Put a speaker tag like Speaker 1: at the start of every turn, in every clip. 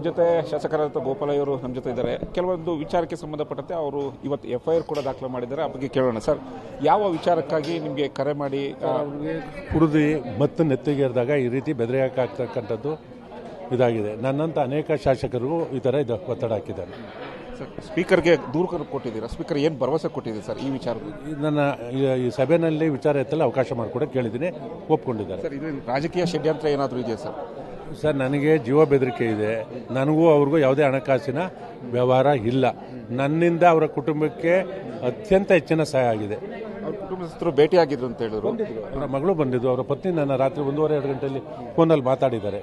Speaker 1: ಜೊತೆ ಶಾಸಕರಾದ ಗೋಪಾಲಯ್ಯ ಅವರು ನಮ್ಮ ಜೊತೆ ಇದ್ದಾರೆ. ಕೆಲವೊಂದು ವಿಚಾರಕ್ಕೆ ಸಂಬಂಧಪಟ್ಟಂತೆ ಅವರು ಇವತ್ತು FIR ಕೂಡ ದಾಖಲು ಮಾಡಿದ್ದಾರೆ. ಆ ಬಗ್ಗೆ ಕೇಳೋಣ. ಸರ್, ಯಾವ ವಿಚಾರಕ್ಕಾಗಿ ನಿಮಗೆ ಕರೆ ಮಾಡಿ
Speaker 2: ಕುಡಿದು ಮತ್ತು ನೆತ್ತಿಗೇರಿದಾಗ ಈ ರೀತಿ ಬೆದರಿ ಹಾಕತಕ್ಕಂಥದ್ದು ಇದಾಗಿದೆ. ನನ್ನಂಥ ಅನೇಕ ಶಾಸಕರಿಗೂ ಈ ಥರ ಒತ್ತಡ ಹಾಕಿದ್ದಾರೆ.
Speaker 1: ಸರ್, ಸ್ಪೀಕರ್ಗೆ ದೂರು ಕೊಟ್ಟಿದ್ದೀರಾ? ಸ್ಪೀಕರ್ ಏನು ಭರವಸೆ ಕೊಟ್ಟಿದ್ದೀರಿ ಸರ್ ಈ ವಿಚಾರ?
Speaker 2: ನನ್ನ ಈ ಸಭೆಯಲ್ಲಿ ವಿಚಾರ ಎತ್ತಲು ಅವಕಾಶ ಮಾಡಿಕೊಡಕ್ಕೆ ಕೇಳಿದ್ದೀನಿ, ಒಪ್ಕೊಂಡಿದ್ದಾರೆ.
Speaker 1: ಸರ್, ಇದು ರಾಜಕೀಯ ಷಡ್ಯಂತ್ರ ಏನಾದರೂ ಇದೆಯಾ ಸರ್?
Speaker 2: ಸರ್, ನನಗೆ ಜೀವ ಬೆದರಿಕೆ ಇದೆ. ನನಗೂ ಅವ್ರಿಗೂ ಯಾವುದೇ ಹಣಕಾಸಿನ ವ್ಯವಹಾರ ಇಲ್ಲ. ನನ್ನಿಂದ ಅವರ ಕುಟುಂಬಕ್ಕೆ ಅತ್ಯಂತ ಹೆಚ್ಚಿನ ಸಹಾಯ ಆಗಿದೆ.
Speaker 1: ಅವ್ರ ಕುಟುಂಬಸ್ಥರು ಭೇಟಿಯಾಗಿದ್ರು ಅಂತ ಹೇಳಿದ್ರು.
Speaker 2: ಅವರ ಮಗಳು ಬಂದಿದ್ದು, ಅವರ ಪತ್ನಿ ನನ್ನ ರಾತ್ರಿ 1:30-2 ಗಂಟೆಯಲ್ಲಿ ಫೋನಲ್ಲಿ ಮಾತಾಡಿದ್ದಾರೆ.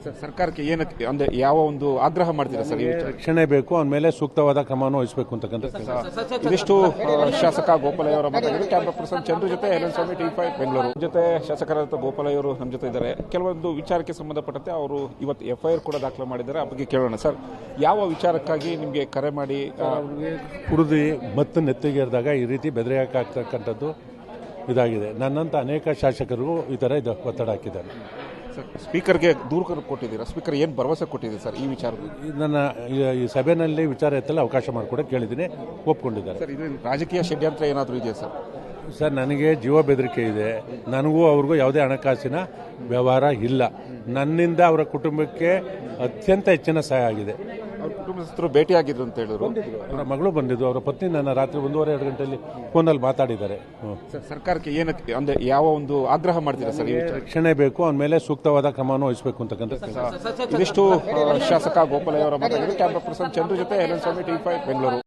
Speaker 1: ಸರ್, ಸರ್ಕಾರಕ್ಕೆ ಏನಕ್ಕೆ ಅಂದ್ರೆ ಯಾವ ಒಂದು ಆಗ್ರಹ ಮಾಡ್ತೀರಾ ಸರ್?
Speaker 2: ರಕ್ಷಣೆ ಬೇಕು, ಅವನ ಮೇಲೆ ಸೂಕ್ತವಾದ ಕ್ರಮವನ್ನು ವಹಿಸಬೇಕು ಅಂತಕ್ಕಂಥ.
Speaker 1: ಇದಿಷ್ಟು ಶಾಸಕ ಗೋಪಾಲಯ್ಯ ಅವರ ಮಾತಾಡಿದ್ರು. ಕ್ಯಾಮ್ರಾ ಪರ್ಸನ್ ಚಂದ್ರು ಜೊತೆ LN-ಸ್ವಾಮಿ, T5 ಬೆಂಗಳೂರು. ಜೊತೆ ಶಾಸಕರಾದ ಗೋಪಾಲಯ್ಯ ಅವರು ನಮ್ಮ ಜೊತೆ ಇದ್ದಾರೆ. ಕೆಲವೊಂದು ವಿಚಾರಕ್ಕೆ ಸಂಬಂಧಪಟ್ಟಂತೆ ಅವರು ಇವತ್ತು FIR ಕೂಡ ದಾಖಲು ಮಾಡಿದ್ದಾರೆ. ಆ ಬಗ್ಗೆ ಕೇಳೋಣ. ಸರ್, ಯಾವ ವಿಚಾರಕ್ಕಾಗಿ ನಿಮಗೆ ಕರೆ ಮಾಡಿ
Speaker 2: ಕುಡಿದು ಮತ್ತು ನೆತ್ತಿಗೇರಿದಾಗ ಈ ರೀತಿ ಬೆದರಿ ಹಾಕತಕ್ಕಂಥದ್ದು ಇದಾಗಿದೆ. ನನ್ನಂಥ ಅನೇಕ ಶಾಸಕರಿಗೂ ಈ ಥರ ಒತ್ತಡ ಹಾಕಿದ್ದಾರೆ.
Speaker 1: ಸರ್, ಸ್ಪೀಕರ್ಗೆ ದೂರು ಕೊಟ್ಟಿದ್ದೀರಾ? ಸ್ಪೀಕರ್ ಏನು ಭರವಸೆ ಕೊಟ್ಟಿದೆ ಸರ್ ಈ ವಿಚಾರ?
Speaker 2: ನನ್ನ ಈ ಸಭೆಯಲ್ಲಿ ವಿಚಾರ ಎತ್ತಲು ಅವಕಾಶ ಮಾಡಿಕೊಡಕ್ಕೆ ಕೇಳಿದ್ದೀನಿ, ಒಪ್ಕೊಂಡಿದ್ದಾರೆ.
Speaker 1: ಸರ್, ಇದು ರಾಜಕೀಯ ಷಡ್ಯಂತ್ರ ಏನಾದರೂ ಇದೆಯಾ ಸರ್?
Speaker 2: ಸರ್, ನನಗೆ ಜೀವ ಬೆದರಿಕೆ ಇದೆ. ನನಗೂ ಅವ್ರಿಗೂ ಯಾವುದೇ ಹಣಕಾಸಿನ ವ್ಯವಹಾರ ಇಲ್ಲ. ನನ್ನಿಂದ ಅವರ ಕುಟುಂಬಕ್ಕೆ ಅತ್ಯಂತ ಹೆಚ್ಚಿನ ಸಹಾಯ ಆಗಿದೆ.
Speaker 1: ಅವ್ರ ಕುಟುಂಬಸ್ಥರು ಭೇಟಿಯಾಗಿದ್ರು ಅಂತ ಹೇಳಿದ್ರು.
Speaker 2: ಅವರ ಮಗಳು ಬಂದಿದ್ದು, ಅವರ ಪತ್ನಿ ನನ್ನ ರಾತ್ರಿ 1:30-2 ಗಂಟೆಯಲ್ಲಿ ಫೋನಲ್ಲಿ ಮಾತಾಡಿದ್ದಾರೆ.
Speaker 1: ಸರ್, ಸರ್ಕಾರಕ್ಕೆ ಏನಕ್ಕೆ ಅಂದ್ರೆ ಯಾವ ಒಂದು ಆಗ್ರಹ ಮಾಡ್ತೀರಾ ಸರ್?
Speaker 2: ರಕ್ಷಣೆ ಬೇಕು, ಅವನ ಮೇಲೆ ಸೂಕ್ತವಾದ ಕ್ರಮವನ್ನು ವಹಿಸಬೇಕು ಅಂತಕ್ಕಂಥ.
Speaker 1: ಇದಿಷ್ಟು ಶಾಸಕ ಗೋಪಾಲಯ್ಯ ಅವರ ಮಾತಾಡಿದ್ರು. ಕ್ಯಾಮ್ರಾ ಪರ್ಸನ್ ಚಂದ್ರು ಜೊತೆ LN-ಸ್ವಾಮಿ, T5 ಬೆಂಗಳೂರು.